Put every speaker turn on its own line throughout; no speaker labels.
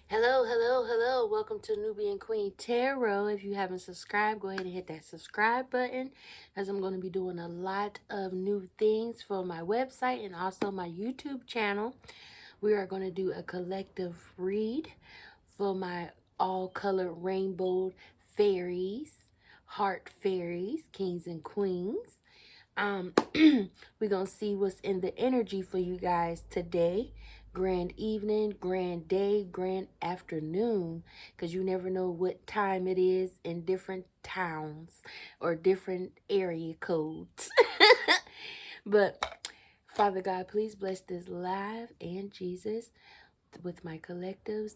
Hello, hello, hello. Welcome to Nubian Queen Tarot. If you haven't subscribed, go ahead and hit that subscribe button, as I'm going to be doing a lot of new things for my website and also my YouTube channel. We are going to do a collective read for my all-colored rainbow fairies, heart fairies, kings and queens. We're going to see what's in the energy for you guys today. Grand evening, grand day, grand afternoon, because you never know what time it is in different towns or different area codes. But Father God, please bless this live and Jesus with my collectives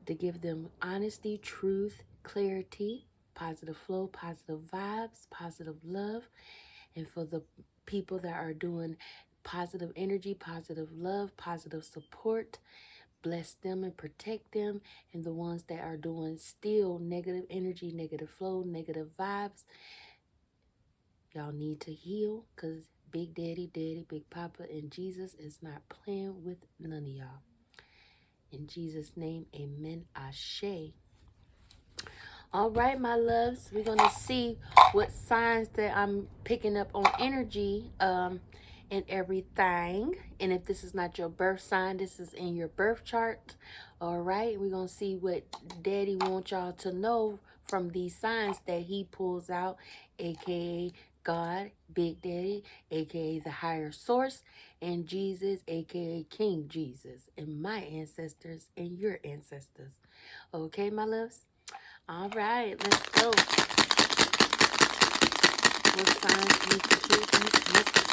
to give them honesty, truth, clarity, positive flow, positive vibes, positive love. And for the people that are doing positive energy, positive love, positive support, bless them and protect them. And the ones that are doing still negative energy, negative flow, negative vibes, y'all need to heal, because Big Daddy, Big Papa, and Jesus is not playing with none of y'all. In Jesus' name, amen, ashe. All right, my loves, we're going to see what signs that I'm picking up on energy and everything. And if this is not your birth sign, this is in your birth chart. All right, we're going to see what Daddy wants y'all to know from these signs that he pulls out, aka God, Big Daddy, aka the higher source, and Jesus, aka King Jesus, and my ancestors and your ancestors. Okay, my loves? All right, let's go. What signs need to hear these messages?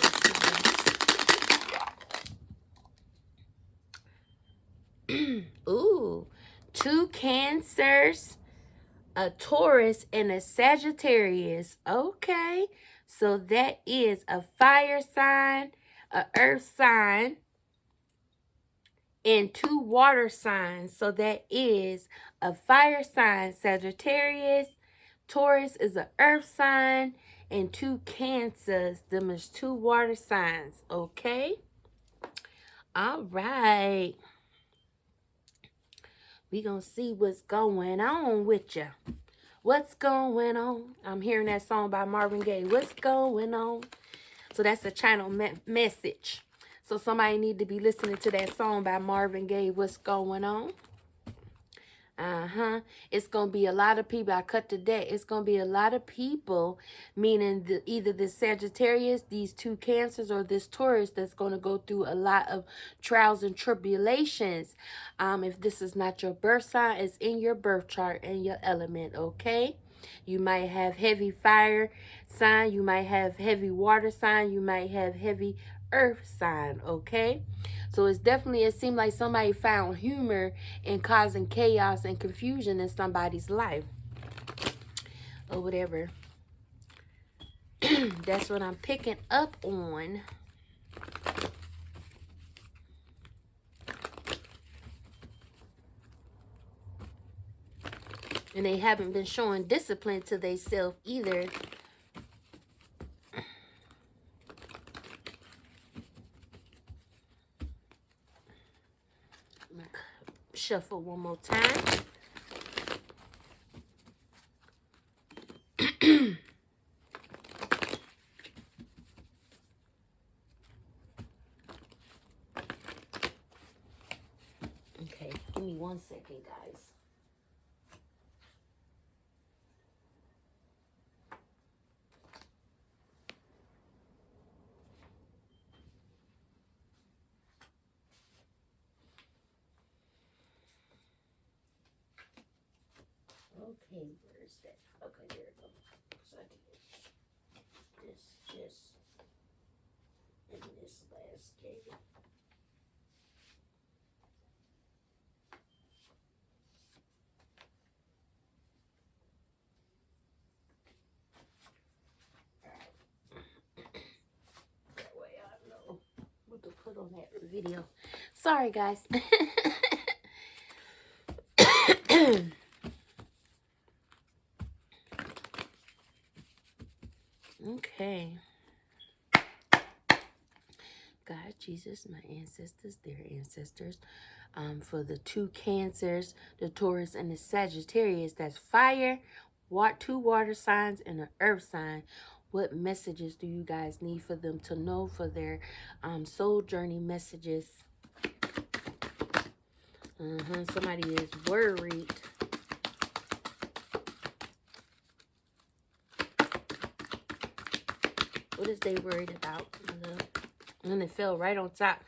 Ooh, 2 Cancers, a Taurus, and a Sagittarius. Okay, so that is a fire sign, a earth sign, and 2 water signs. So that is a fire sign, Sagittarius. Taurus is an earth sign, and 2 Cancers. Them is 2 water signs. Okay. All right. We gonna see what's going on with you. What's going on? I'm hearing that song by Marvin Gaye. What's going on? So that's a channel message. So somebody need to be listening to that song by Marvin Gaye. What's going on? It's going to be a lot of people. I cut the deck. It's going to be a lot of people, meaning either the Sagittarius, these 2 Cancers, or this Taurus that's going to go through a lot of trials and tribulations. If this is not your birth sign, it's in your birth chart and your element, okay? You might have heavy fire sign. You might have heavy water sign. You might have heavy earth sign, okay? So it's definitely, it seemed like somebody found humor in causing chaos and confusion in somebody's life or whatever. That's what I'm picking up on. And they haven't been showing discipline to themselves either. Shuffle one more time. Okay, give me 1 second, guys. Okay, where is that? Okay, there it goes. So I did this, and this last game. That way I know what to put on that video. Sorry, guys. Okay. Got Jesus, my ancestors, their ancestors. For the 2 Cancers, the Taurus and the Sagittarius, that's fire, two water signs, and an earth sign. What messages do you guys need for them to know for their soul journey messages? Somebody is worried. What is they worried about? And it fell right on top.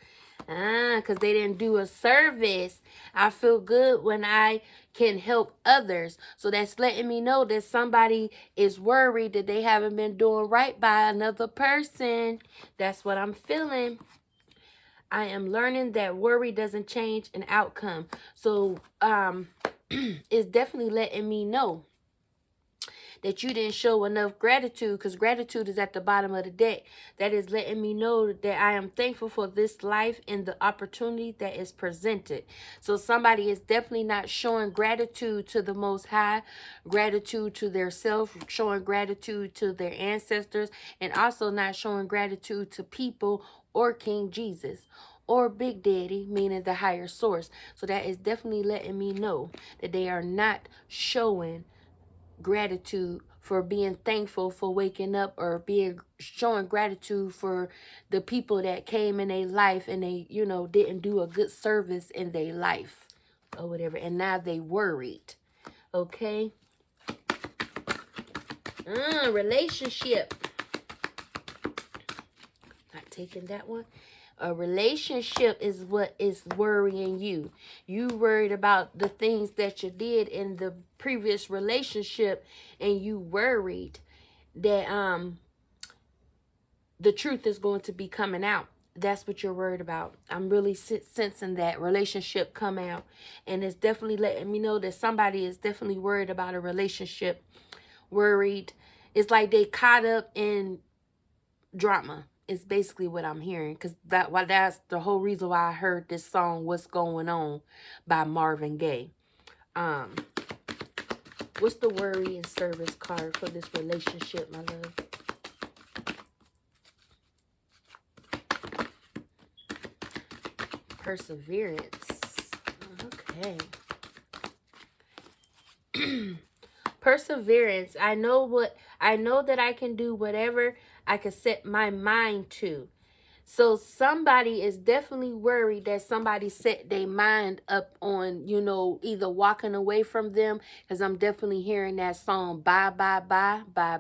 Because they didn't do a service. I feel good when I can help others. So that's letting me know that somebody is worried that they haven't been doing right by another person. That's what I'm feeling. I am learning that worry doesn't change an outcome. So it's definitely letting me know that you didn't show enough gratitude, because gratitude is at the bottom of the deck. That is letting me know that I am thankful for this life and the opportunity that is presented. So somebody is definitely not showing gratitude to the Most High, gratitude to their self, showing gratitude to their ancestors, and also not showing gratitude to people or King Jesus or Big Daddy, meaning the higher source. So that is definitely letting me know that they are not showing gratitude for being thankful for waking up, or showing gratitude for the people that came in their life and they, didn't do a good service in their life or whatever, and now they worried. Okay. Relationship. Not taking that one. A relationship is what is worrying you. You worried about the things that you did in the previous relationship, and you worried that the truth is going to be coming out. That's what you're worried about. I'm really sensing that relationship come out, and it's definitely letting me know that somebody is definitely worried about a relationship. Worried. It's like they caught up in drama. It's basically what I'm hearing, because that's the whole reason why I heard this song "What's Going On" by Marvin Gaye. What's the worry and service card for this relationship, my love? Perseverance. Okay. Perseverance. I know that I can do whatever I can set my mind to. So somebody is definitely worried that somebody set their mind up on, either walking away from them, because I'm definitely hearing that song Bye Bye Bye by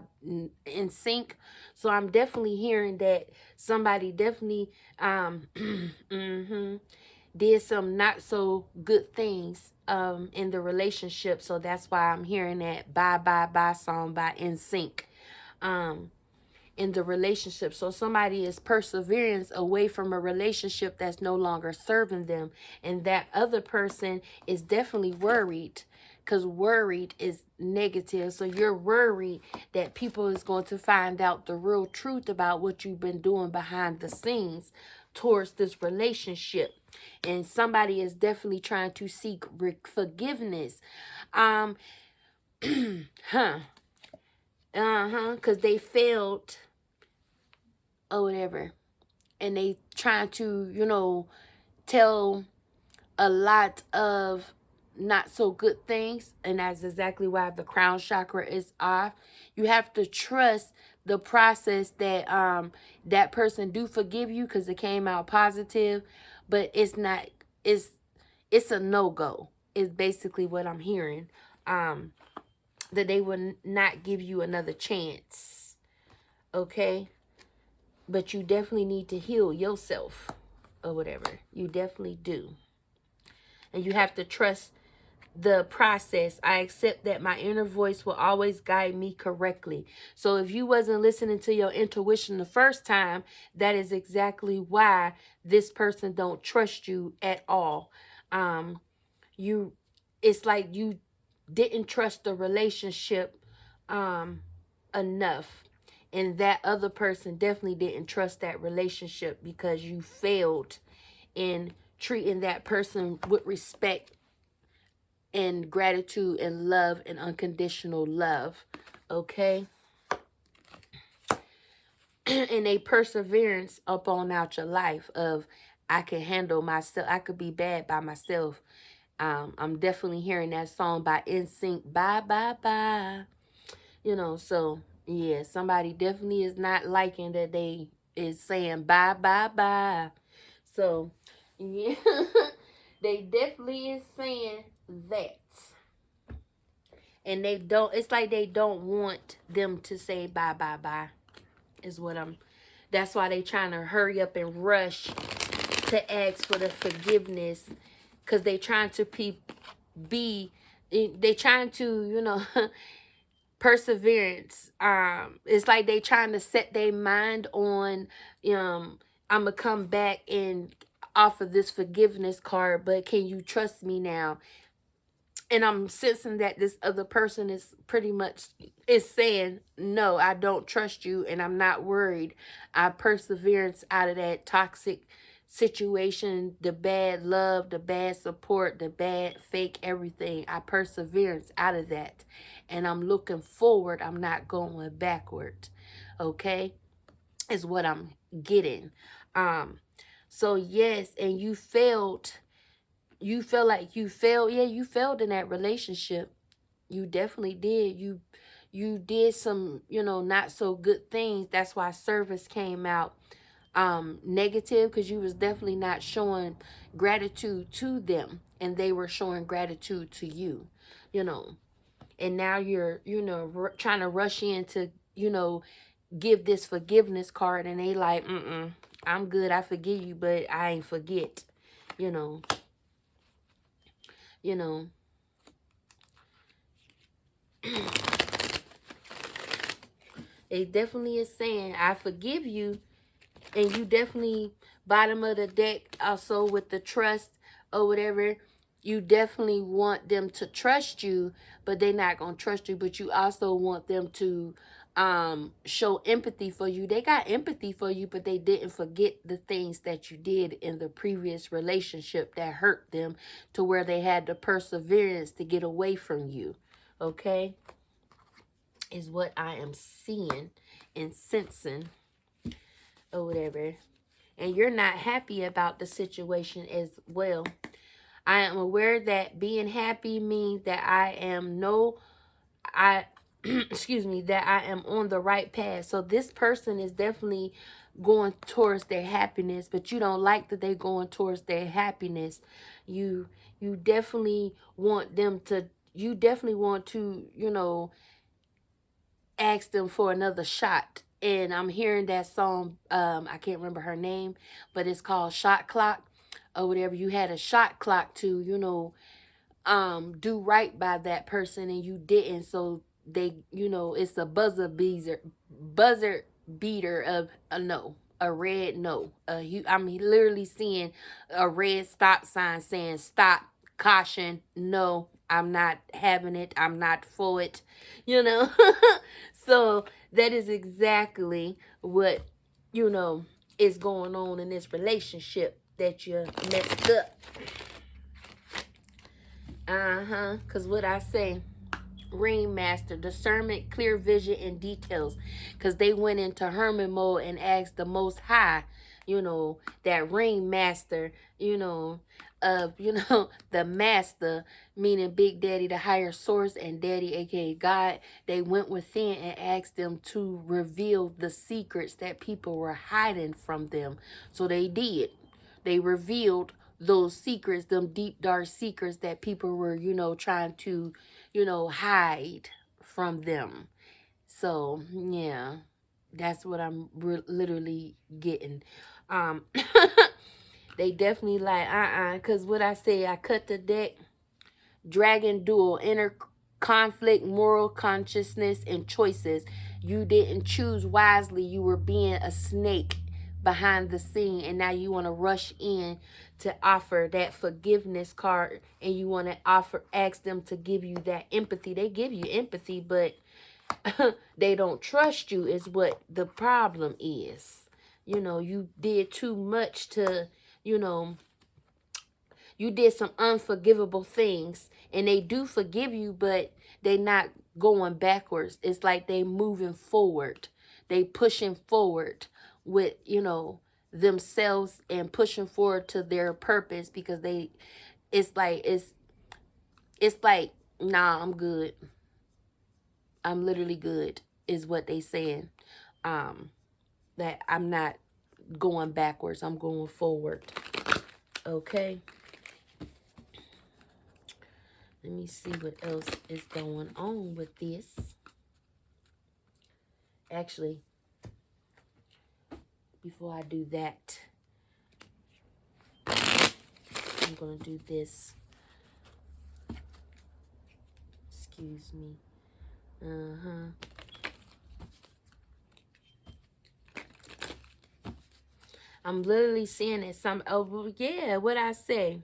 NSYNC. So I'm definitely hearing that somebody definitely did some not so good things in the relationship. So that's why I'm hearing that Bye Bye Bye song by NSYNC in the relationship. So somebody is persevering away from a relationship that's no longer serving them, and that other person is definitely worried, because worried is negative. So you're worried that people is going to find out the real truth about what you've been doing behind the scenes towards this relationship. And somebody is definitely trying to seek forgiveness. Because they failed or whatever. And they trying to, tell a lot of not so good things. And that's exactly why the crown chakra is off. You have to trust the process that that person do forgive you, because it came out positive. But it's not, it's a no-go. Is basically what I'm hearing. That they will not give you another chance. Okay? But you definitely need to heal yourself or whatever. You definitely do. And you have to trust the process. I accept that my inner voice will always guide me correctly. So if you wasn't listening to your intuition the first time, that is exactly why this person don't trust you at all. It's like you didn't trust the relationship enough. And that other person definitely didn't trust that relationship, because you failed in treating that person with respect and gratitude and love and unconditional love. Okay? and a perseverance up on out your life of, I can handle myself. I could be bad by myself. I'm definitely hearing that song by NSYNC, Bye Bye Bye. You know, so yeah, somebody definitely is not liking that they is saying bye bye bye. So yeah, they definitely is saying that. And they don't, it's like they don't want them to say bye bye bye is what I'm, that's why they trying to hurry up and rush to ask for the forgiveness, because they trying to be they trying to, you know, perseverance. It's like they trying to set their mind on, I'm gonna come back and offer this forgiveness card, but can you trust me now? And I'm sensing that this other person is pretty much is saying, no, I don't trust you, and I'm not worried. I perseverance out of that toxic situation, the bad love, the bad support, the bad fake everything. I perseverance out of that, and I'm looking forward. I'm not going backward. Okay, is what I'm getting. So yes, and you failed. You feel like you failed. Yeah, you failed in that relationship. You definitely did. You did some, you know, not so good things. That's why service came out negative, because you was definitely not showing gratitude to them, and they were showing gratitude to you, you know. And now you're, you know, trying to rush in to, you know, give this forgiveness card, and they like, I'm good, I forgive you, but I ain't forget, you know. You know, it definitely is saying, I forgive you. And you definitely, bottom of the deck, also with the trust or whatever, you definitely want them to trust you, but they're not going to trust you. But you also want them to show empathy for you. They got empathy for you, but they didn't forget the things that you did in the previous relationship that hurt them, to where they had the perseverance to get away from you. Okay? Is what I am seeing and sensing or whatever. And you're not happy about the situation as well. I am aware that being happy means that excuse me, that I am on the right path. So this person is definitely going towards their happiness, but you don't like that they're going towards their happiness. You definitely want them to, you definitely want to, you know, ask them for another shot. And I'm hearing that song, I can't remember her name, but it's called Shot Clock or whatever. You had a shot clock to, you know, do right by that person, and you didn't. So they, you know, it's a buzzer beater of a no, a red no. I'm literally seeing a red stop sign saying stop, caution, no, I'm not having it, I'm not for it, you know. So that is exactly what, you know, is going on in this relationship that you messed up. Because what I say, Ringmaster, discernment, clear vision, and details. Because they went into hermit mode and asked the Most High, you know, that Ringmaster, you know, the master, meaning Big Daddy, the higher source, and Daddy, aka God. They went within and asked them to reveal the secrets that people were hiding from them. So they did. They revealed those secrets, them deep, dark secrets that people were, you know, trying to, you know, hide from them. So, yeah, that's what I'm literally getting. They definitely like, because what I say, I cut the deck. Dragon duel, inner conflict, moral consciousness, and choices. You didn't choose wisely. You were being a snake behind the scene, and now you want to rush in to offer that forgiveness card, and you want to ask them to give you that empathy. They give you empathy, but they don't trust you is what the problem is. You know, you did too much to, you know, you did some unforgivable things, and they do forgive you, but they not going backwards. It's like they moving forward. they pushing forward with, you know, themselves and pushing forward to their purpose, because it's like, nah, I'm good. I'm literally good, is what they saying. That I'm not going backwards, I'm going forward. Okay. Let me see what else is going on with this. Actually, before I do that, I'm going to do this. Excuse me. I'm literally seeing it. Yeah, what I say.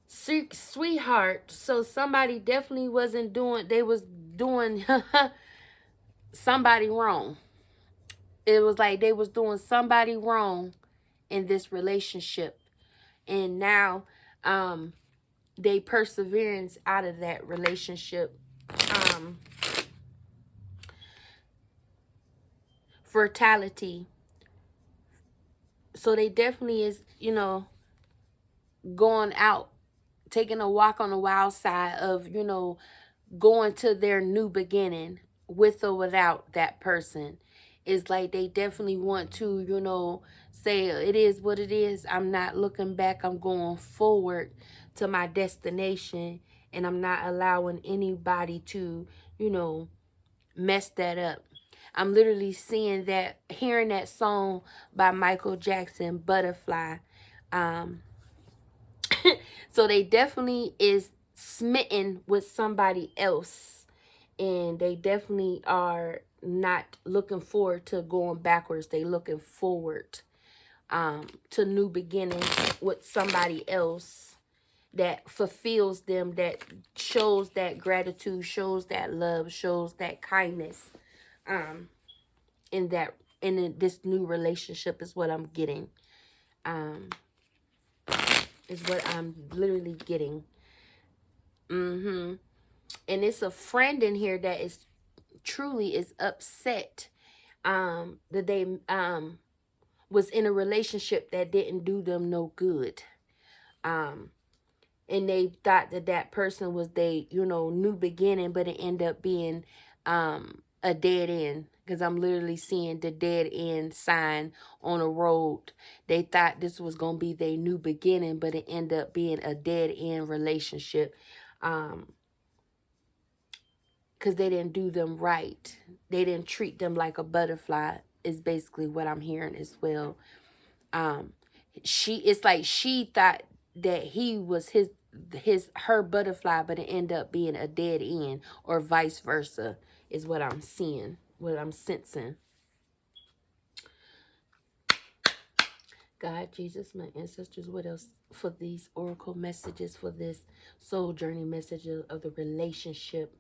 Sweetheart. So somebody definitely wasn't doing, they was doing somebody wrong. It was like they was doing somebody wrong in this relationship. And now, they perseverance out of that relationship. Fertility. So they definitely is, you know, going out, taking a walk on the wild side of, you know, going to their new beginning with or without that person. It's like they definitely want to, you know, say it is what it is. I'm not looking back. I'm going forward to my destination, and I'm not allowing anybody to, you know, mess that up. I'm literally seeing that, hearing that song by Michael Jackson, Butterfly. So they definitely is smitten with somebody else, and they definitely are not looking forward to going backwards. They looking forward to new beginnings with somebody else that fulfills them, that shows that gratitude, shows that love, shows that kindness in this new relationship, is what I'm getting. Is what I'm literally getting. And it's a friend in here that is truly is upset that they was in a relationship that didn't do them no good. And they thought that that person was they, you know, new beginning, but it ended up being a dead end, because I'm literally seeing the dead end sign on a road. They thought this was going to be their new beginning, but it ended up being a dead end relationship, because they didn't do them right. They didn't treat them like a butterfly, is basically what I'm hearing as well. It's like she thought that he was her butterfly, but it ended up being a dead end, or vice versa, is what I'm seeing, what I'm sensing. God, Jesus, my ancestors, what else for these oracle messages, for this soul journey message of the relationship?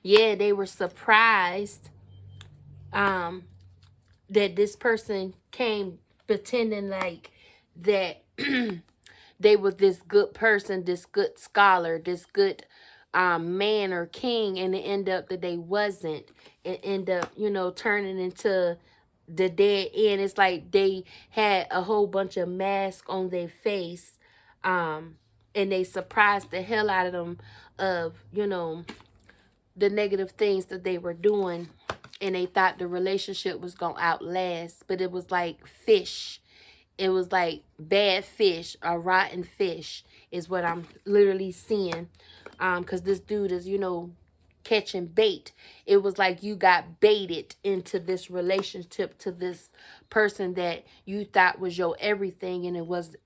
Yeah, they were surprised that this person came pretending like that they were this good person, this good scholar, this good man or king, and it ended up that they wasn't. It ended up, you know, turning into the dead end. It's like they had a whole bunch of masks on their face, and they surprised the hell out of them of, you know, the negative things that they were doing, and they thought the relationship was gonna outlast, but it was like fish. It was like bad fish, a rotten fish, is what I'm literally seeing. Because this dude is, you know, catching bait. It was like you got baited into this relationship to this person that you thought was your everything, and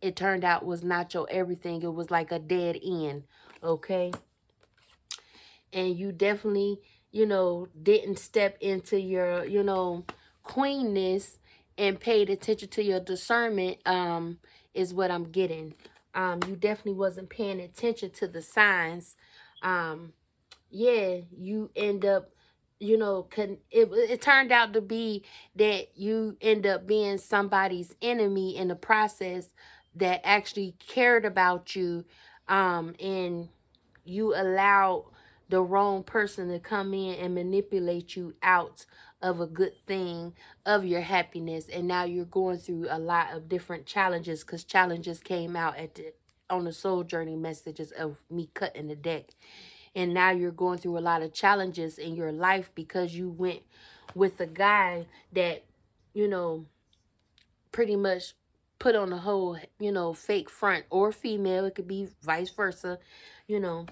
it turned out was not your everything. It was like a dead end. Okay. And you definitely, you know, didn't step into your, you know, queenness and paid attention to your discernment, is what I'm getting. You definitely wasn't paying attention to the signs. Yeah, you end up, you know, it turned out to be that you end up being somebody's enemy in the process, that actually cared about you, and you allowed the wrong person to come in and manipulate you out of a good thing, of your happiness. And now you're going through a lot of different challenges, because challenges came out on the soul journey messages of me cutting the deck. And now you're going through a lot of challenges in your life because you went with a guy that, you know, pretty much put on a whole, you know, fake front, or female. It could be vice versa, you know.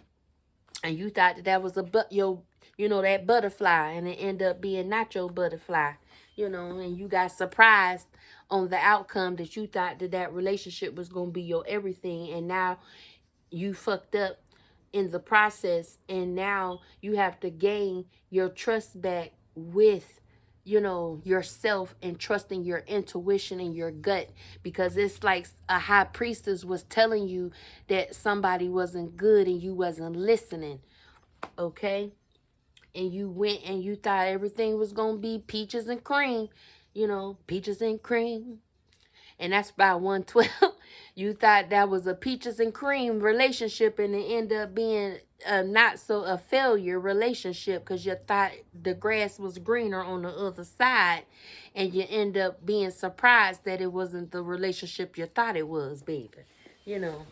And you thought that that was that butterfly, and it ended up being not your butterfly, you know. And you got surprised on the outcome, that you thought that that relationship was going to be your everything. And now you fucked up in the process, and now you have to gain your trust back with, you know, yourself, and trusting your intuition and your gut, because it's like a high priestess was telling you that somebody wasn't good and you wasn't listening. Okay? And you went and you thought everything was gonna be peaches and cream, you know, peaches and cream. And that's by 112. You thought that was a peaches and cream relationship, and it ended up being a failure relationship, because you thought the grass was greener on the other side, and you end up being surprised that it wasn't the relationship you thought it was, baby. You know.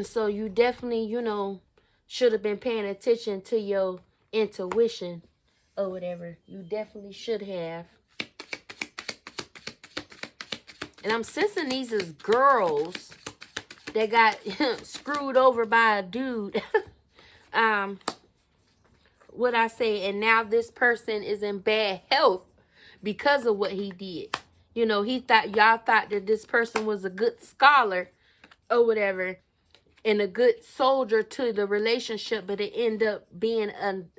So you definitely, you know, should have been paying attention to your intuition or whatever. You definitely should have. And I'm sensing these as girls that got screwed over by a dude. What I say, and now this person is in bad health because of what he did. You know, y'all thought that this person was a good scholar or whatever, and a good soldier to the relationship, but it ended up being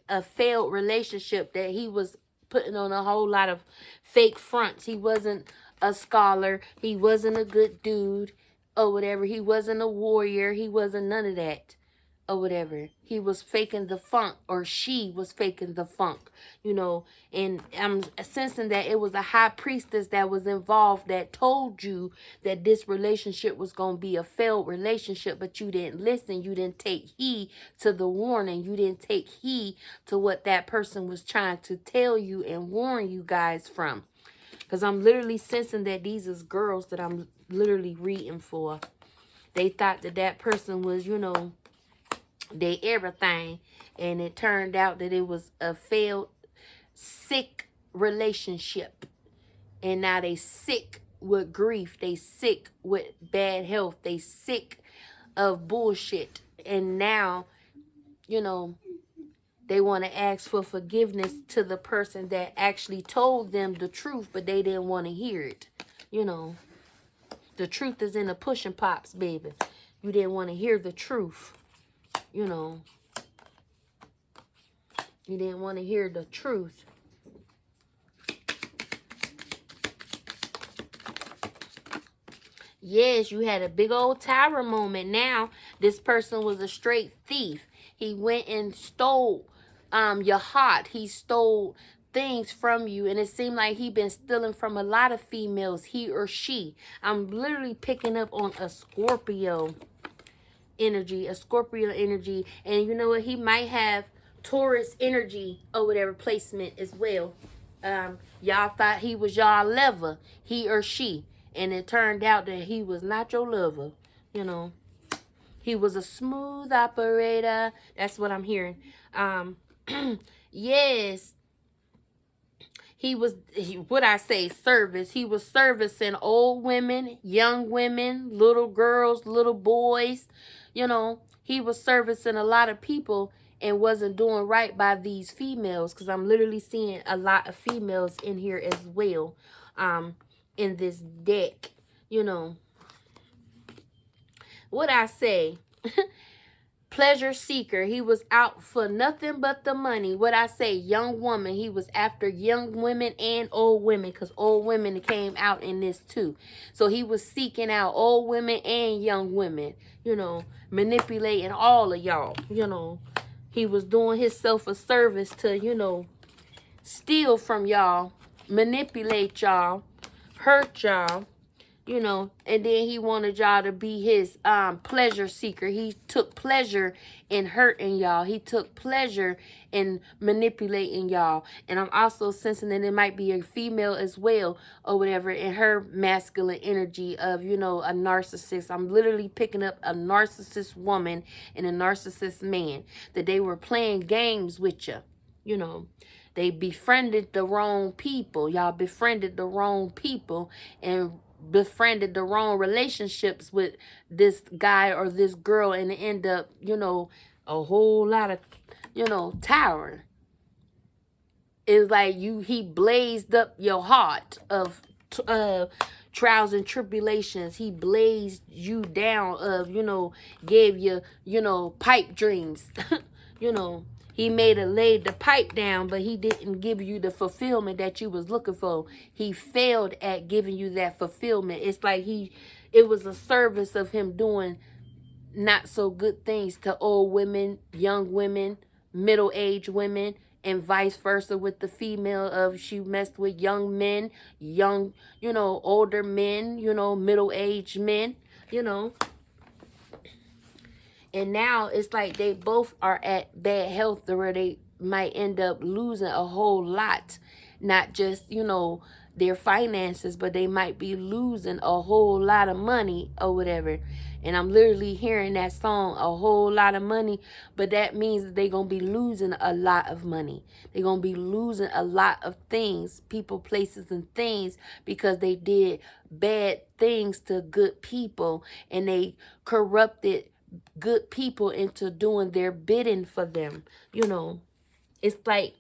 a failed relationship, that he was putting on a whole lot of fake fronts. He wasn't a scholar. He wasn't a good dude or whatever. He wasn't a warrior. He wasn't none of that or whatever. He was faking the funk, or she was faking the funk, you know. And I'm sensing that it was a high priestess that was involved, that told you that this relationship was going to be a failed relationship, but you didn't listen. You didn't take heed to the warning. You didn't take heed to what that person was trying to tell you and warn you guys from. Because I'm literally sensing that these is girls that I'm literally reading for. They thought that that person was, you know, they everything, and it turned out that it was a failed, sick relationship. And now they sick with grief. They sick with bad health. They sick of bullshit. And now, you know, they want to ask for forgiveness to the person that actually told them the truth, but they didn't want to hear it. You know, the truth is in the pushing pops, baby. You didn't want to hear the truth. You know, you didn't want to hear the truth. Yes, you had a big old tower moment. Now, this person was a straight thief. He went and stole your heart. He stole things from you, and it seemed like he been stealing from a lot of females, he or she. I'm literally picking up on a Scorpio energy, and you know what? He might have Taurus energy or whatever placement as well. Y'all thought he was y'all lover, he or she, and it turned out that he was not your lover. You know, he was a smooth operator. That's what I'm hearing. Yes, service. He was servicing old women, young women, little girls, little boys. You know, he was servicing a lot of people and wasn't doing right by these females, because I'm literally seeing a lot of females in here as well, in this deck. You know, what I say, pleasure seeker. He was out for nothing but the money. What I say, young woman. He was after young women and old women, because old women came out in this too. So he was seeking out old women and young women, you know, manipulating all of y'all. You know, he was doing himself a service to, you know, steal from y'all, manipulate y'all, hurt y'all, you know, and then he wanted y'all to be his pleasure seeker. He took pleasure in hurting y'all. He took pleasure in manipulating y'all. And I'm also sensing that it might be a female as well, or whatever, in her masculine energy of, you know, a narcissist. I'm literally picking up a narcissist woman and a narcissist man, that they were playing games with you, you know. They befriended the wrong people. Y'all befriended the wrong people and befriended the wrong relationships with this guy or this girl, and end up, you know, a whole lot of, you know, tower. It's like he blazed up your heart of trials and tribulations. He blazed you down of, you know, gave you, you know, pipe dreams. You know, he laid the pipe down, but he didn't give you the fulfillment that you was looking for. He failed at giving you that fulfillment. It's like it was a service of him doing not so good things to old women, young women, middle-aged women, and vice versa with the female of she messed with young men, young, you know, older men, you know, middle-aged men, you know. And now it's like they both are at bad health, where they might end up losing a whole lot. Not just, you know, their finances, but they might be losing a whole lot of money or whatever. And I'm literally hearing that song, a whole lot of money. But that means that they're going to be losing a lot of money. They're going to be losing a lot of things, people, places, and things, because they did bad things to good people. And they corrupted good people into doing their bidding for them. You know, it's like,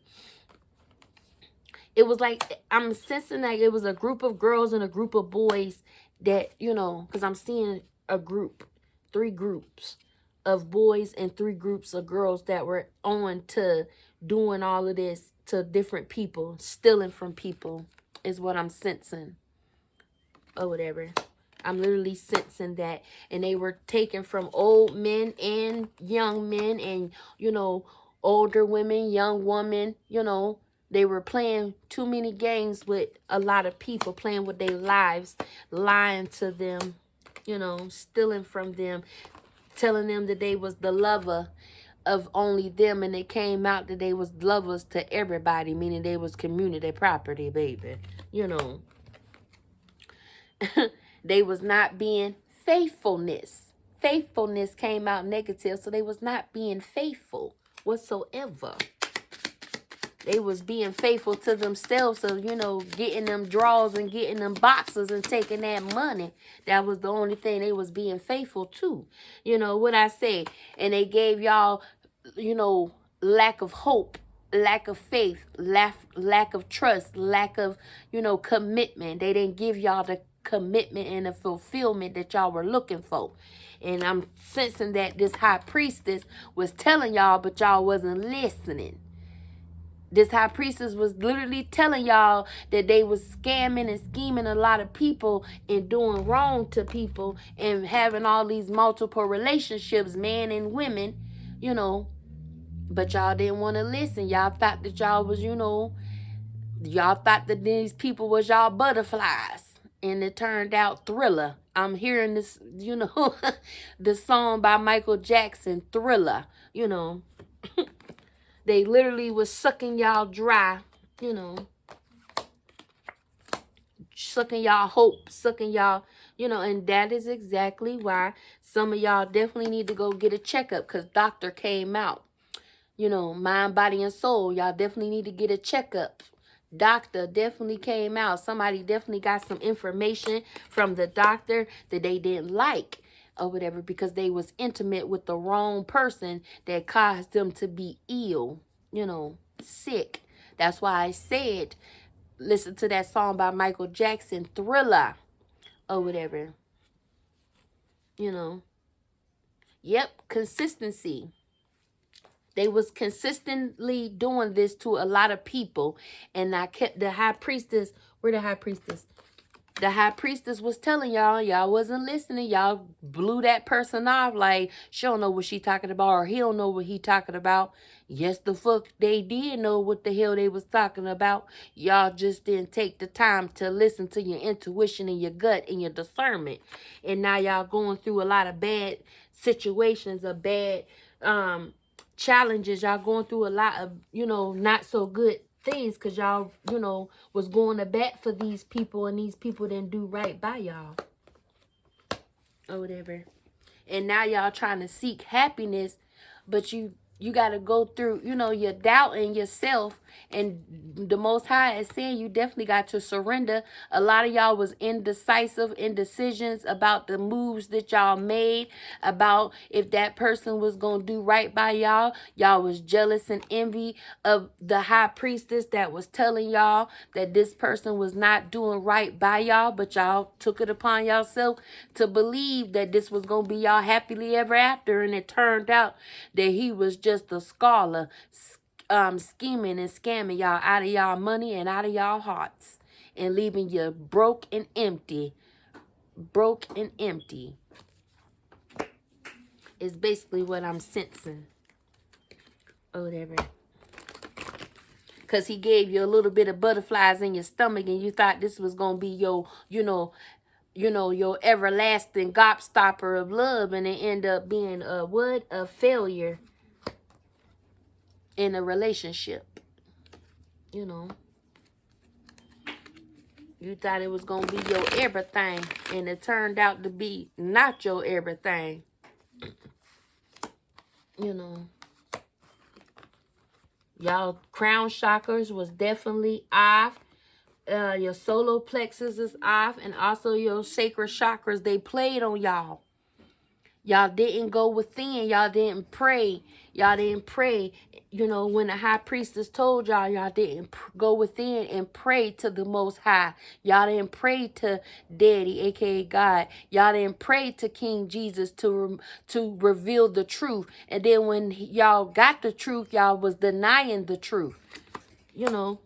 it was like, I'm sensing like it was a group of girls and a group of boys that, you know, because I'm seeing a group, 3 groups of boys and 3 groups of girls that were on to doing all of this to different people, stealing from people is what I'm sensing, or whatever. I'm literally sensing that. And they were taken from old men and young men and, you know, older women, young women, you know. They were playing too many games with a lot of people, playing with their lives, lying to them, you know, stealing from them, telling them that they was the lover of only them, and it came out that they was lovers to everybody, meaning they was community property, baby, you know. They was not being faithfulness. Faithfulness came out negative, so they was not being faithful whatsoever. They was being faithful to themselves, so, you know, getting them draws and getting them boxes and taking that money. That was the only thing they was being faithful to. You know what I say? And they gave y'all, you know, lack of hope, lack of faith, lack of trust, lack of, you know, commitment. They didn't give y'all the commitment and the fulfillment that y'all were looking for. And I'm sensing that this high priestess was telling y'all, but y'all wasn't listening. This high priestess was literally telling y'all that they was scamming and scheming a lot of people and doing wrong to people and having all these multiple relationships, men and women, you know. But y'all didn't want to listen. Y'all thought that y'all was, you know, y'all thought that these people was y'all butterflies. And it turned out Thriller. I'm hearing this, you know, the song by Michael Jackson, Thriller, you know. They literally was sucking y'all dry, you know. Sucking y'all hope, sucking y'all, you know. And that is exactly why some of y'all definitely need to go get a checkup, because doctor came out. You know, mind, body, and soul. Y'all definitely need to get a checkup. Doctor definitely came out. Somebody definitely got some information from the doctor that they didn't like or whatever, because they was intimate with the wrong person that caused them to be ill, you know, sick. That's why I said, listen to that song by Michael Jackson, Thriller, or whatever, you know. Yep, consistency. They was consistently doing this to a lot of people. And I kept the high priestess. Where the high priestess? The high priestess was telling y'all, y'all wasn't listening. Y'all blew that person off like she don't know what she talking about, or he don't know what he talking about. Yes, the fuck they did know what the hell they was talking about. Y'all just didn't take the time to listen to your intuition and your gut and your discernment. And now y'all going through a lot of bad situations, of bad challenges. Y'all going through a lot of, you know, not so good things because y'all, you know, was going to bat for these people, and these people didn't do right by y'all or whatever. And now y'all trying to seek happiness, but you got to go through, you know, your doubt in yourself. And the Most High is saying you definitely got to surrender. A lot of y'all was indecisive, indecisions about the moves that y'all made, about if that person was going to do right by y'all. Y'all was jealous and envy of the high priestess that was telling y'all that this person was not doing right by y'all, but y'all took it upon yourself to believe that this was going to be y'all happily ever after. And it turned out that he was just a scholar, scheming and scamming y'all out of y'all money and out of y'all hearts, and leaving you broke and empty. Broke and empty is basically what I'm sensing or whatever. Because he gave you a little bit of butterflies in your stomach, and you thought this was going to be your, your everlasting gobstopper of love, and it ended up being a failure in a relationship. You know, you thought it was going to be your everything, and it turned out to be not your everything. You know, y'all crown chakras was definitely off. Your solar plexus is off, and also your sacral chakras, they played on y'all. Y'all didn't go within. Y'all didn't pray. Y'all didn't pray. You know, when the high priestess told y'all, y'all didn't go within and pray to the Most High. Y'all didn't pray to Daddy, aka God. Y'all didn't pray to King Jesus to reveal the truth. And then when y'all got the truth, y'all was denying the truth. You know,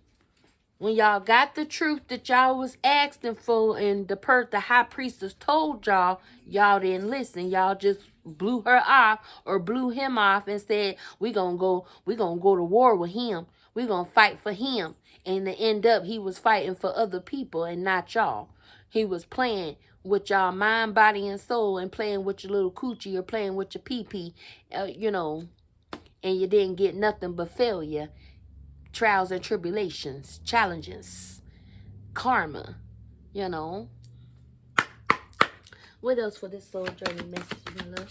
when y'all got the truth that y'all was asking for, and the high priestess told y'all, y'all didn't listen. Y'all just blew her off or blew him off and said, we gonna go to war with him. We gonna fight for him. And to end up, he was fighting for other people and not y'all. He was playing with y'all mind, body, and soul, and playing with your little coochie or playing with your pee-pee, you know, and you didn't get nothing but failure. Trials and tribulations, challenges, karma, you know. What else for this soul journey message, my love?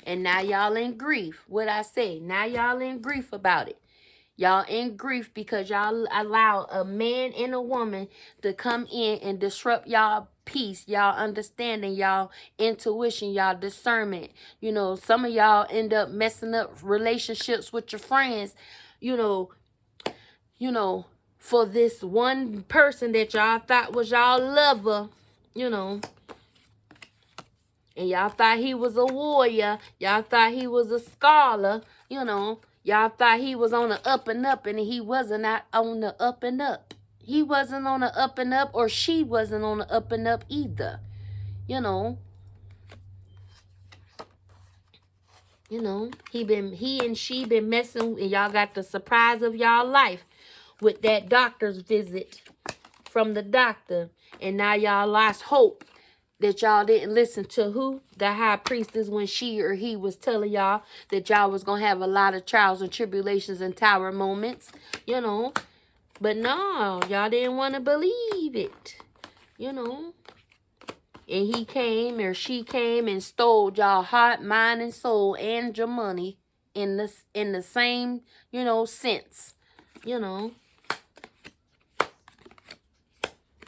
And now y'all in grief. What I say? Now y'all in grief about it. Y'all in grief because y'all allow a man and a woman to come in and disrupt y'all peace, y'all understanding, y'all intuition, y'all discernment. You know, some of y'all end up messing up relationships with your friends, you know, for this one person that y'all thought was y'all lover, you know. And y'all thought he was a warrior. Y'all thought he was a scholar, you know. Y'all thought he was on the up and up, and he wasn't on the up and up. He wasn't on the up and up, or she wasn't on the up and up either. You know. He and she been messing, and y'all got the surprise of y'all life with that doctor's visit from the doctor. And now y'all lost hope that y'all didn't listen to who? The high priestess, when she or he was telling y'all that y'all was going to have a lot of trials and tribulations and tower moments, you know. But no, y'all didn't want to believe it, you know. And he came or she came and stole y'all heart, mind, and soul and your money in the same, you know, sense, you know.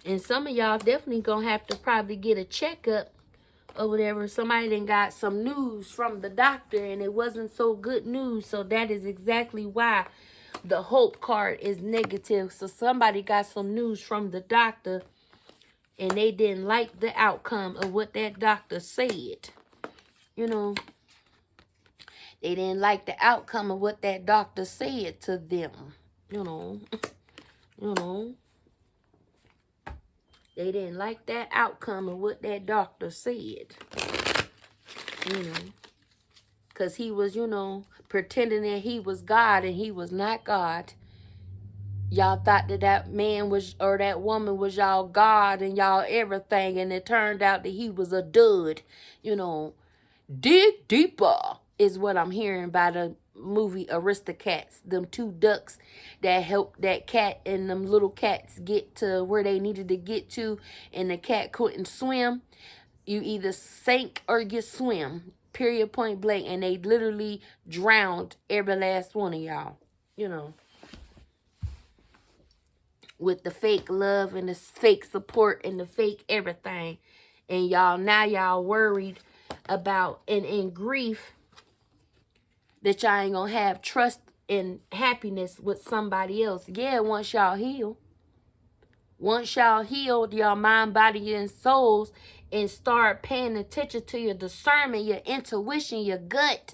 And some of y'all definitely going to have to probably get a checkup or whatever. Somebody done got some news from the doctor and it wasn't so good news. So that is exactly why the hope card is negative. So somebody got some news from the doctor and they didn't like the outcome of what that doctor said. You know, They didn't like the outcome of what that doctor said to them. You know. You know. They didn't like that outcome of what that doctor said. You know. Because he was, you know, pretending that he was God and he was not God. Y'all thought that that man was, or that woman was y'all God and y'all everything. And it turned out that he was a dud. You know, dig deeper is what I'm hearing by the movie Aristocats. Them two ducks that helped that cat and them little cats get to where they needed to get to. And the cat couldn't swim. You either sink or you swim. Period, point blank. And they literally drowned every last one of y'all. You know. With the fake love and the fake support and the fake everything. And y'all, now y'all worried about and in grief that y'all ain't gonna have trust and happiness with somebody else. Yeah, once y'all heal. Once y'all healed your mind, body, and souls and start paying attention to your discernment, your intuition, your gut.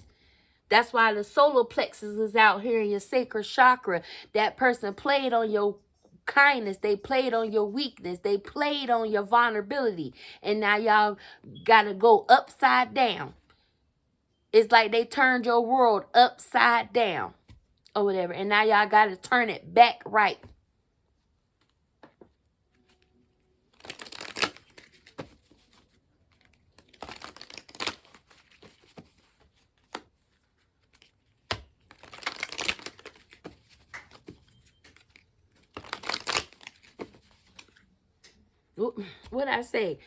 That's why the solar plexus is out here in your sacral chakra. That person played on your kindness. They played on your weakness. They played on your vulnerability. And now y'all got to go upside down. It's like they turned your world upside down or whatever. And now y'all got to turn it back right. What I say?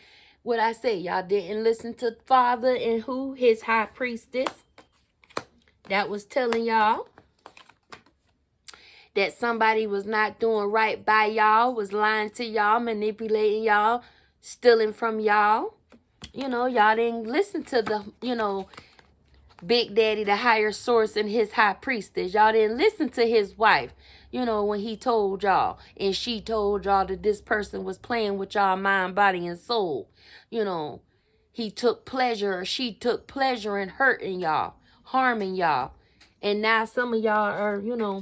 What I say? Y'all didn't listen to Father and who? His high priestess. That was telling y'all that somebody was not doing right by y'all, was lying to y'all, manipulating y'all, stealing from y'all. You know, y'all didn't listen to the, you know, Big Daddy, the higher source, and his high priestess. Y'all didn't listen to his wife, you know, when he told y'all and she told y'all that this person was playing with y'all mind, body, and soul. You know, he took pleasure or she took pleasure in hurting y'all, harming y'all. And now some of y'all are, you know,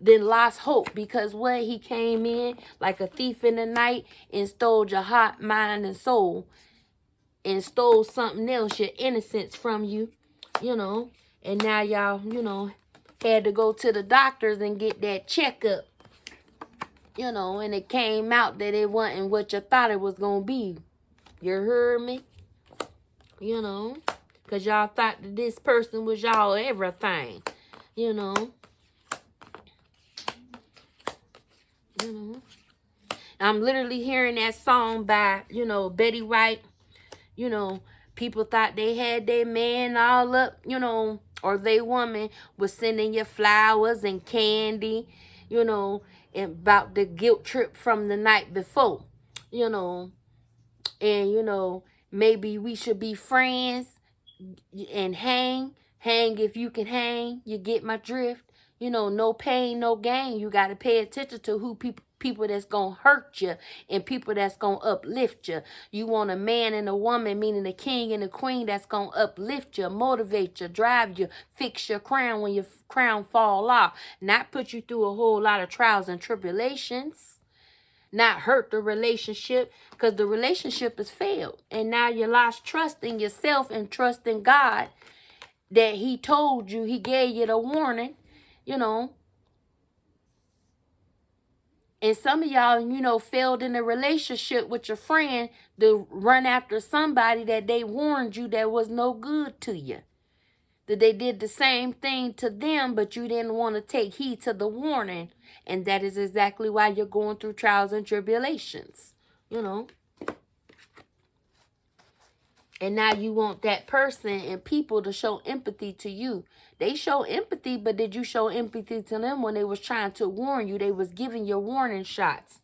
then lost hope because what? He came in like a thief in the night and stole your heart, mind, and soul and stole something else, your innocence from you. You know, and now y'all, you know, had to go to the doctors and get that checkup, you know, and it came out that it wasn't what you thought it was going to be. You heard me? You know, because y'all thought that this person was y'all everything, you know. You know, I'm literally hearing that song by, you know, Betty White. You know, people thought they had their man all up, you know, or they woman was sending you flowers and candy, you know, and about the guilt trip from the night before, you know, and, you know, maybe we should be friends and hang if you can hang, you get my drift. You know, no pain, no gain. You got to pay attention to who people that's going to hurt you and people that's going to uplift you. You want a man and a woman, meaning a king and a queen that's going to uplift you, motivate you, drive you, fix your crown when your crown fall off. Not put you through a whole lot of trials and tribulations. Not hurt the relationship because the relationship has failed. And now you lost trust in yourself and trust in God that he told you, he gave you the warning, you know. And some of y'all, you know, failed in a relationship with your friend to run after somebody that they warned you that was no good to you. That they did the same thing to them, but you didn't want to take heed to the warning. And that is exactly why you're going through trials and tribulations, you know. And now you want that person and people to show empathy to you. They show empathy, but did you show empathy to them when they was trying to warn you? They was giving you warning shots.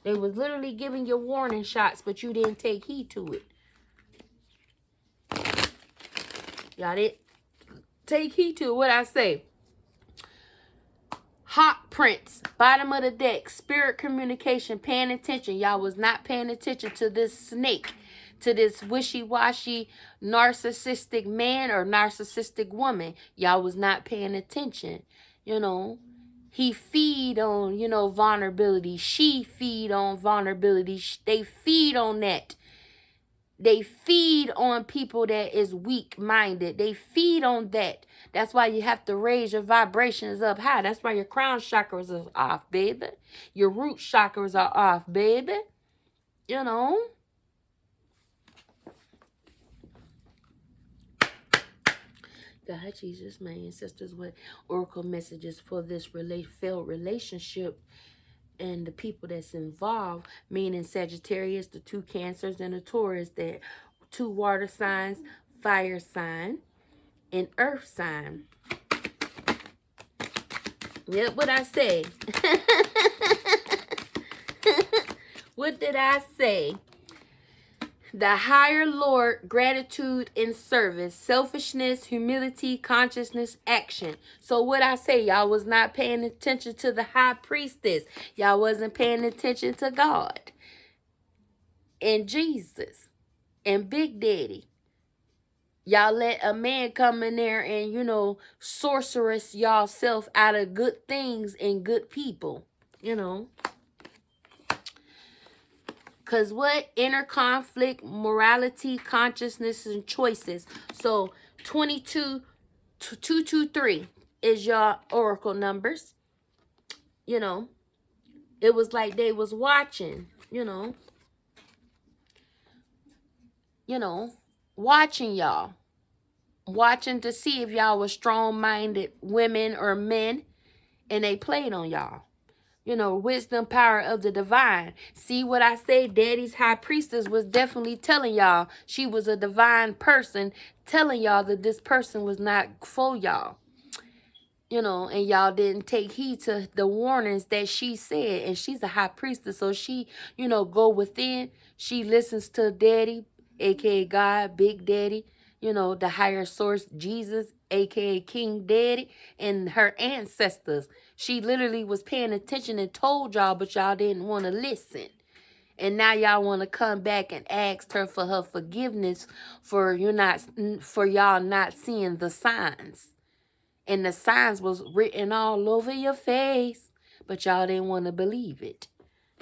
They was literally giving you warning shots, but you didn't take heed to it. Y'all didn't take heed to what I say. Hot prints, bottom of the deck, spirit communication, paying attention. Y'all was not paying attention to this snake to this wishy-washy narcissistic man or narcissistic woman. Y'all was not paying attention. You know, he feed on, you know, vulnerability. She feed on vulnerability. They feed on that. They feed on people that is weak-minded. They feed on that. That's why you have to raise your vibrations up high. That's why your crown chakras is off, baby. Your root chakras are off, baby. You know. God, Jesus, my ancestors, what oracle messages for this failed relationship and the people that's involved, meaning Sagittarius, the 2 Cancers, and the Taurus, that 2 water signs, fire sign, and earth sign. Yep, what I say? What did I say? The higher Lord, gratitude and service, selfishness, humility, consciousness, action. So what I say, y'all was not paying attention to the high priestess. Y'all wasn't paying attention to God and Jesus and Big Daddy. Y'all let a man come in there and, you know, sorceress y'all self out of good things and good people, you know. Because what? Inner conflict, morality, consciousness, and choices. So 223 is your oracle numbers. You know, it was like they was watching, you know, watching y'all. Watching to see if y'all were strong-minded women or men. And they played on y'all. You know, wisdom, power of the divine. See what I say? Daddy's high priestess was definitely telling y'all she was a divine person, telling y'all that this person was not for y'all. You know, and y'all didn't take heed to the warnings that she said. And she's a high priestess, so she, you know, go within. She listens to Daddy, a.k.a. God, Big Daddy. You know, the higher source, Jesus, a.k.a. King Daddy, and her ancestors. She literally was paying attention and told y'all, but y'all didn't want to listen. And now y'all want to come back and ask her for her forgiveness for y'all not seeing the signs. And the signs was written all over your face, but y'all didn't want to believe it.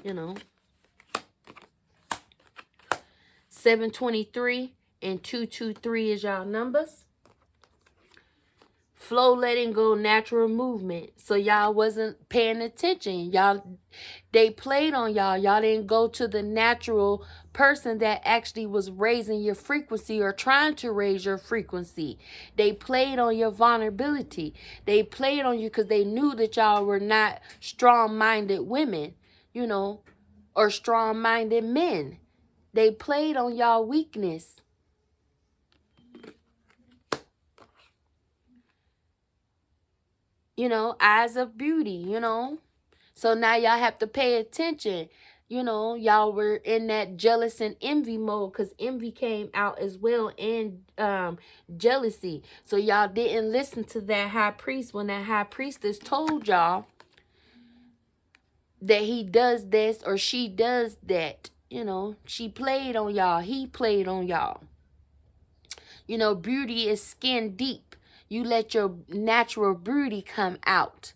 You know. 723 and 223 is y'all numbers. Flow, letting go, natural movement. So y'all wasn't paying attention. They played on y'all. Y'all didn't go to the natural person that actually was raising your frequency or trying to raise your frequency. They played on your vulnerability. They played on you because they knew that y'all were not strong-minded women, you know, or strong-minded men. They played on y'all weakness. You know, eyes of beauty, you know. So now y'all have to pay attention. You know, y'all were in that jealous and envy mode because envy came out as well, and jealousy. So y'all didn't listen to that high priest when that high priestess told y'all that he does this or she does that. You know, she played on y'all. He played on y'all. You know, beauty is skin deep. You let your natural beauty come out.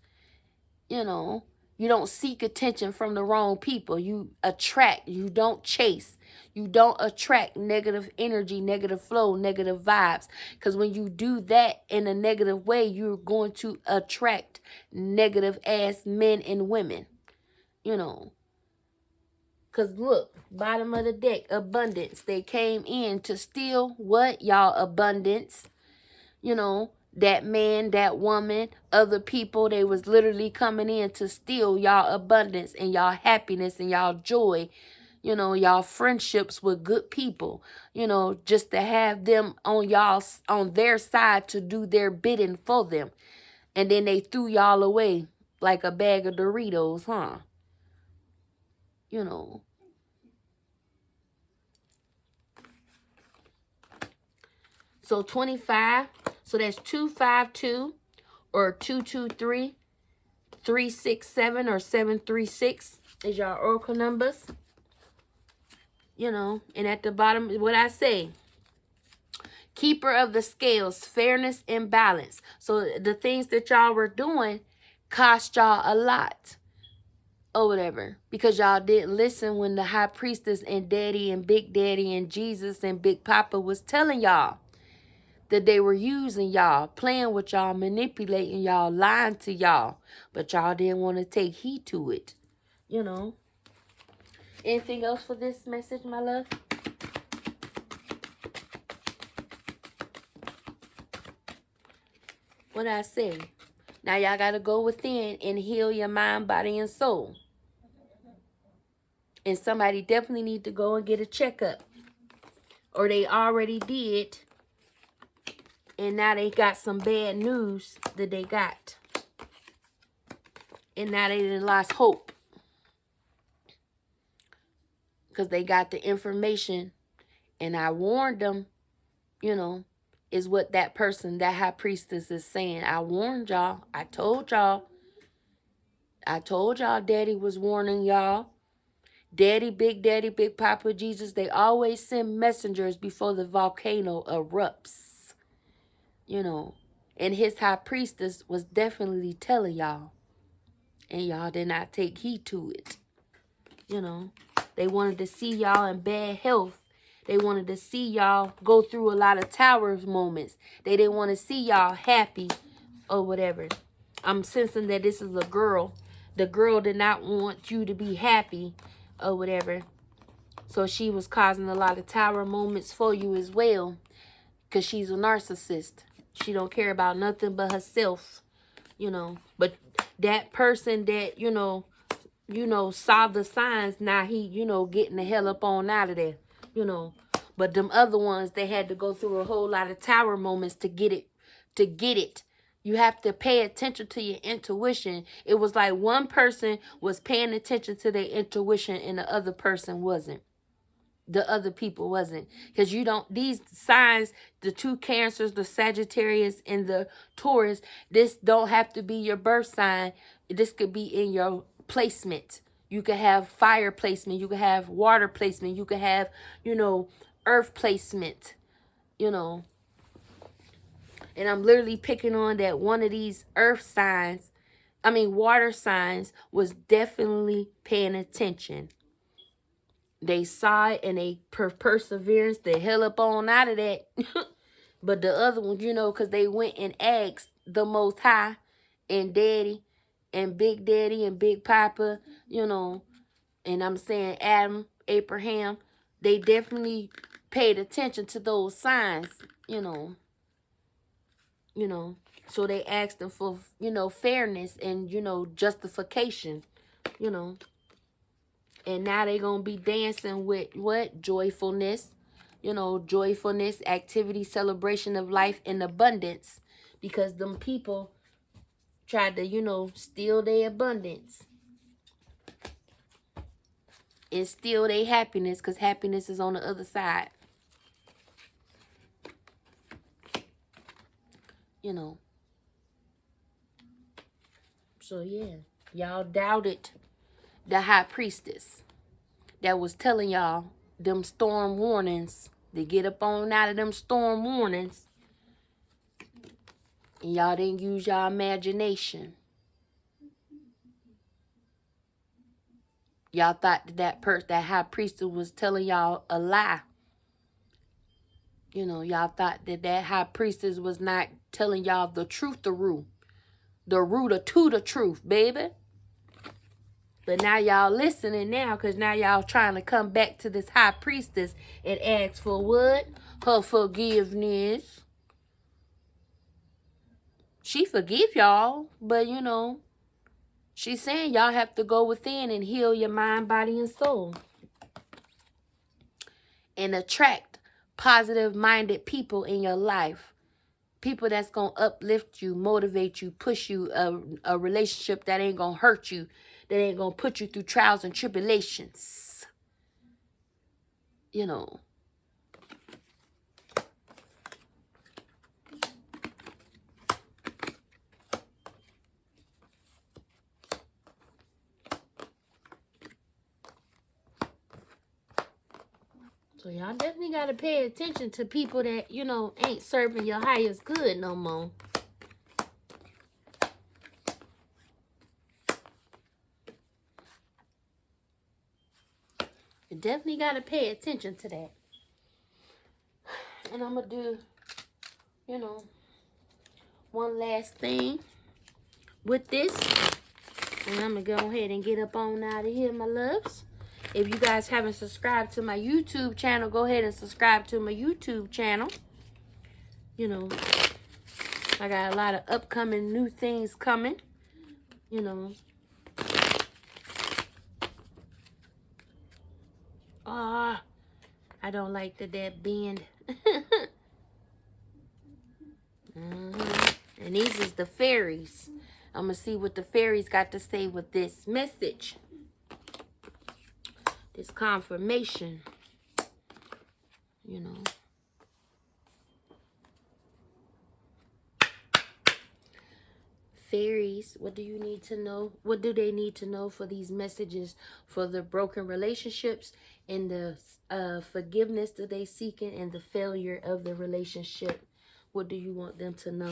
You know, you don't seek attention from the wrong people. You attract. You don't chase. You don't attract negative energy, negative flow, negative vibes. Because when you do that in a negative way, you're going to attract negative ass men and women. You know. Because look, bottom of the deck, abundance. They came in to steal what? Y'all, abundance. You know, that man, that woman, other people, they was literally coming in to steal y'all abundance and y'all happiness and y'all joy. You know, y'all friendships with good people. You know, just to have them on their side to do their bidding for them. And then they threw y'all away like a bag of Doritos, huh? You know. So 25, so that's 252 or 223, 367 or 736 is your oracle numbers. You know, and at the bottom, what I say, keeper of the scales, fairness and balance. So the things that y'all were doing cost y'all a lot or whatever, because y'all didn't listen when the high priestess and daddy and big daddy and Jesus and big papa was telling y'all that they were using y'all, playing with y'all, manipulating y'all, lying to y'all, but y'all didn't want to take heed to it. You know. Anything else for this message, my love? What I say? Now y'all got to go within and heal your mind, body, and soul. And somebody definitely need to go and get a checkup. Or they already did. And now they got some bad news that they got. And now they done lost hope. Because they got the information. And I warned them, you know, is what that person, that high priestess is saying. I warned y'all. I told y'all. I told y'all daddy was warning y'all. Daddy, big papa, Jesus, they always send messengers before the volcano erupts. You know. And his high priestess was definitely telling y'all. And y'all did not take heed to it. You know. They wanted to see y'all in bad health. They wanted to see y'all go through a lot of Taurus moments. They didn't want to see y'all happy or whatever. I'm sensing that this is a girl. The girl did not want you to be happy or whatever. So she was causing a lot of Taurus moments for you as well. Because she's a narcissist. She don't care about nothing but herself. You know. But that person that, you know, saw the signs, now he, getting the hell up on out of there, But them other ones, they had to go through a whole lot of tower moments to get it. You have to pay attention to your intuition. It was like one person was paying attention to their intuition and the other person wasn't. The other people wasn't. Because these signs, the two Cancers, the Sagittarius and the Taurus, this don't have to be your birth sign. This could be in your placement. You could have fire placement. You could have water placement. You could have, earth placement, And I'm literally picking on that one of these water signs was definitely paying attention. They saw it and they perseverance the hell up on out of that. But the other one, because they went and asked the Most High and Daddy and Big Daddy and Big Papa, and I'm saying Adam, Abraham, they definitely paid attention to those signs, So they asked them for, fairness and, justification, And now they're going to be dancing with what? Joyfulness. Joyfulness, activity, celebration of life, and abundance. Because them people tried to, steal their abundance. And steal their happiness. Because happiness is on the other side. So, yeah. Y'all doubted the high priestess that was telling y'all them storm warnings. To get up on out of them storm warnings. And y'all didn't use y'all imagination. Y'all thought that high priestess was telling y'all a lie. Y'all thought that high priestess was not telling y'all the truth, the root to the truth, baby. But now y'all listening now, because now y'all trying to come back to this high priestess and ask for what? Her forgiveness. She forgive y'all, but she's saying y'all have to go within and heal your mind, body, and soul. And attract positive-minded people in your life. People that's going to uplift you, motivate you, push you, a relationship that ain't going to hurt you, that ain't going to put you through trials and tribulations. So y'all definitely got to pay attention to people that, you know, ain't serving your highest good no more. You definitely got to pay attention to that. And I'm going to do, you know, one last thing with this. And I'm going to go ahead and get up on out of here, my loves. If you guys haven't subscribed to my YouTube channel, go ahead and subscribe to my YouTube channel. You know, I got a lot of upcoming new things coming. You know. I don't like that bend. And these is the fairies. I'm going to see what the fairies got to say with this message. This confirmation. You know. Fairies, what do you need to know? What do they need to know for these messages for the broken relationships and the forgiveness that they seeking and the failure of the relationship? What do you want them to know?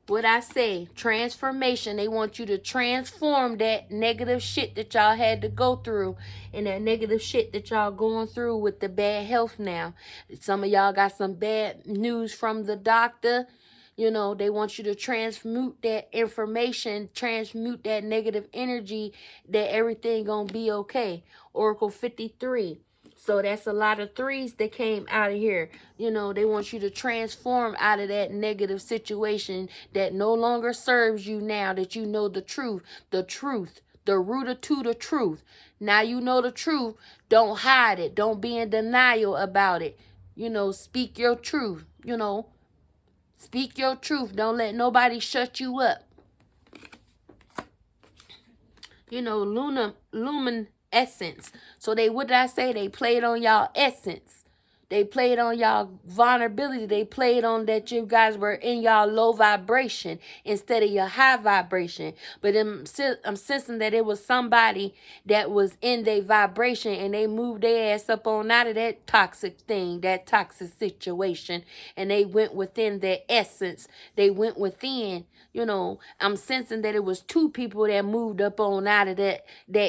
What I say, transformation. They want you to transform that negative shit that y'all had to go through and that negative shit that y'all going through with the bad health now. Some of y'all got some bad news from the doctor. You know, they want you to transmute that information, transmute that negative energy, that everything gonna be okay. Oracle 53. So that's a lot of threes that came out of here. You know, they want you to transform out of that negative situation that no longer serves you now that you know the truth, the root to the truth. Now you know the truth. Don't hide it. Don't be in denial about it. You know, speak your truth. You know, speak your truth. Don't let nobody shut you up. You know, lumen essence. So what did I say? They played on y'all essence. They played on y'all vulnerability. They played on that you guys were in y'all low vibration instead of your high vibration. But I'm sensing that it was somebody that was in their vibration and they moved their ass up on out of that toxic thing, that toxic situation. And they went within their essence. They went within. You know, I'm sensing that it was two people that moved up on out of that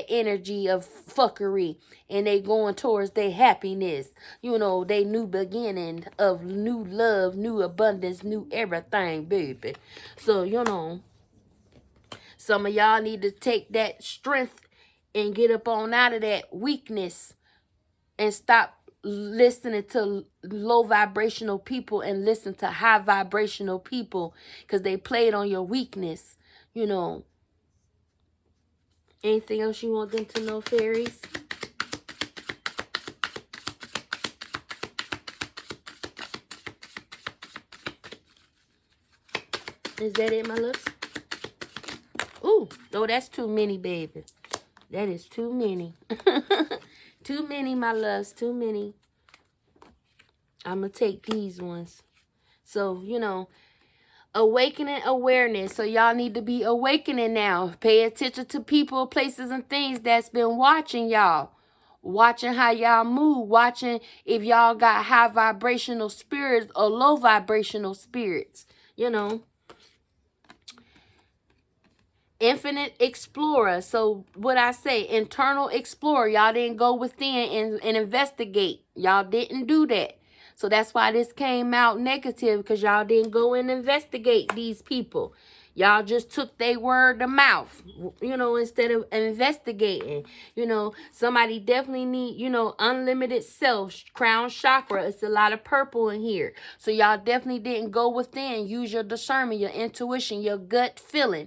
energy of fuckery. And they going towards their happiness. You know, they new beginning of new love, new abundance, new everything, baby. So, you know, some of y'all need to take that strength and get up on out of that weakness and stop listening to low vibrational people and listen to high vibrational people because they played on your weakness. You know, anything else you want them to know, fairies? Is that it, my loves? Ooh, no, that's too many, baby. That is too many. Too many, my loves, too many. I'm going to take these ones. So, you know, awakening awareness. So y'all need to be awakening now. Pay attention to people, places, and things that's been watching y'all. Watching how y'all move. Watching if y'all got high vibrational spirits or low vibrational spirits. You know. Infinite explorer. So what I say, internal explorer. Y'all didn't go within and investigate. Y'all didn't do that. So that's why this came out negative, because y'all didn't go and investigate these people. Y'all just took their word to mouth, you know, instead of investigating. You know, somebody definitely need, you know, unlimited self, crown chakra. It's a lot of purple in here. So y'all definitely didn't go within. Use your discernment, your intuition, your gut feeling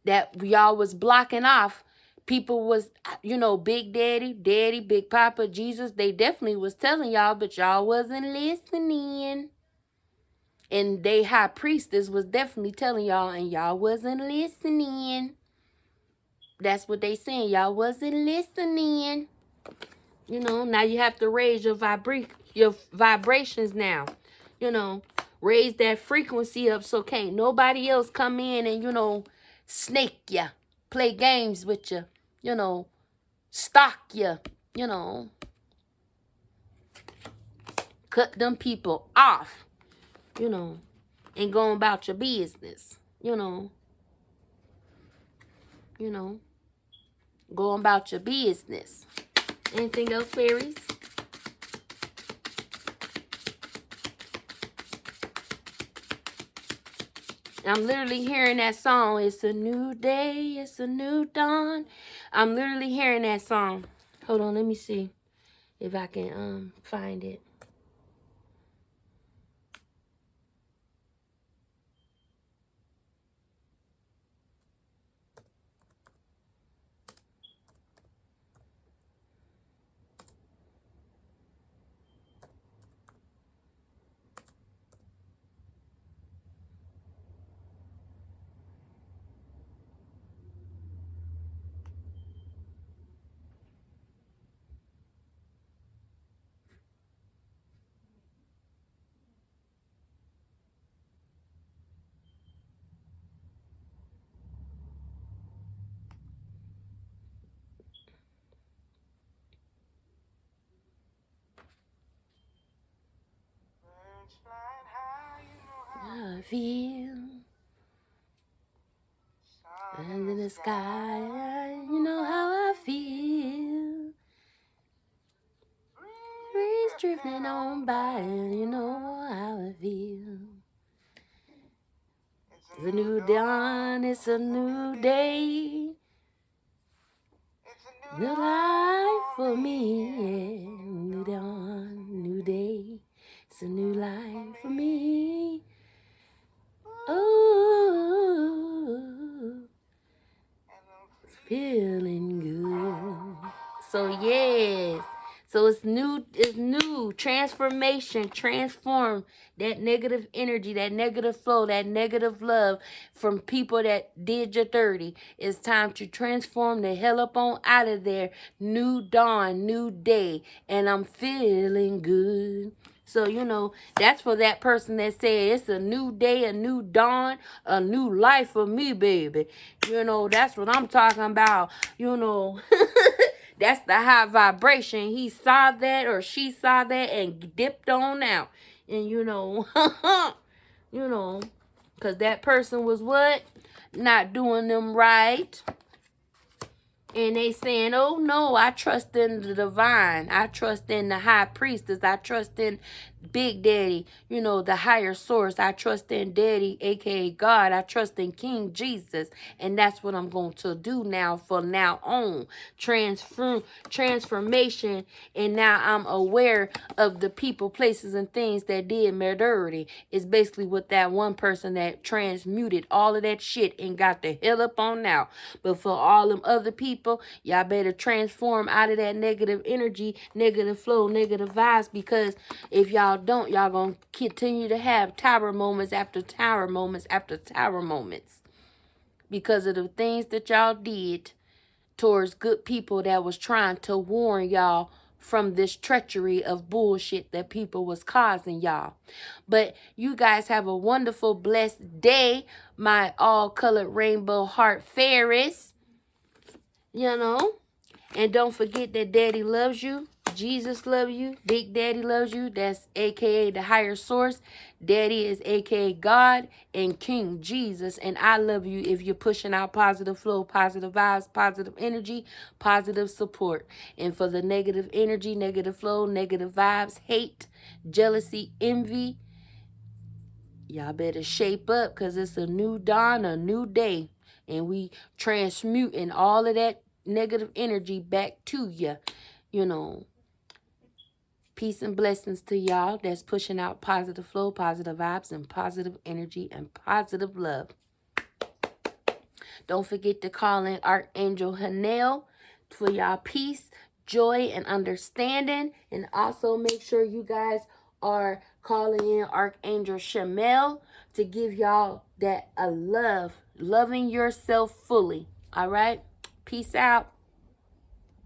that y'all was blocking off. People was, you know, Big Daddy, Big Papa, Jesus, they definitely was telling y'all, but y'all wasn't listening. And they high priestess was definitely telling y'all, and y'all wasn't listening. That's what they saying. Y'all wasn't listening. You know, now you have to raise your vibrations now. You know, Raise that frequency up so can't nobody else come in and, you know, snake ya, play games with you, you know, stalk you, you know, cut them people off, you know, and go about your business, you know, go about your business. Anything else, fairies? I'm literally hearing that song. It's a new day. It's a new dawn. I'm literally hearing that song. Hold on. Let me see if I can find it. I feel under the sky, you know how I feel. Breeze drifting on by, you know how I feel. It's a new dawn, it's a new day. New life for me, yeah. New dawn, new day. It's a new life for me. Oh, feeling good. So yes. So it's new, transformation, transform that negative energy, that negative flow, that negative love from people that did you dirty. It's time to transform the hell up on out of there. New dawn, new day, and I'm feeling good. So, you know, that's for that person that said it's a new day, a new dawn, a new life for me, baby. You know, that's what I'm talking about. You know, that's the high vibration. He saw that or she saw that and dipped on out. And, you know, you know, because that person was what? Not doing them right. And they saying, oh, no, I trust in the divine. I trust in the high priestess. I trust in Big Daddy, you know, the higher source. I trust in Daddy, a.k.a. God. I trust in King Jesus. And that's what I'm going to do now from now on. Transformation. And now I'm aware of the people, places, and things that did me dirty. It's basically with that one person that transmuted all of that shit and got the hell up on out. But for all them other people, y'all better transform out of that negative energy, negative flow, negative vibes, because if y'all don't, y'all gonna continue to have tower moments after tower moments after tower moments because of the things that y'all did towards good people that was trying to warn y'all from this treachery of bullshit that people was causing y'all. But you guys have a wonderful, blessed day, my all-colored rainbow heart fairies. You know, and don't forget that Daddy loves you. Jesus loves you. Big Daddy loves you. That's a.k.a. the higher source. Daddy is a.k.a. God and King Jesus. And I love you if you're pushing out positive flow, positive vibes, positive energy, positive support. And for the negative energy, negative flow, negative vibes, hate, jealousy, envy, y'all better shape up because it's a new dawn, a new day. And we transmuting all of that negative energy back to you. You know, peace and blessings to y'all that's pushing out positive flow, positive vibes, and positive energy and positive love. Don't forget to call in Archangel Hanel for y'all peace, joy, and understanding. And also make sure you guys are calling in Archangel Shamel to give y'all that loving yourself fully. All right? Peace out.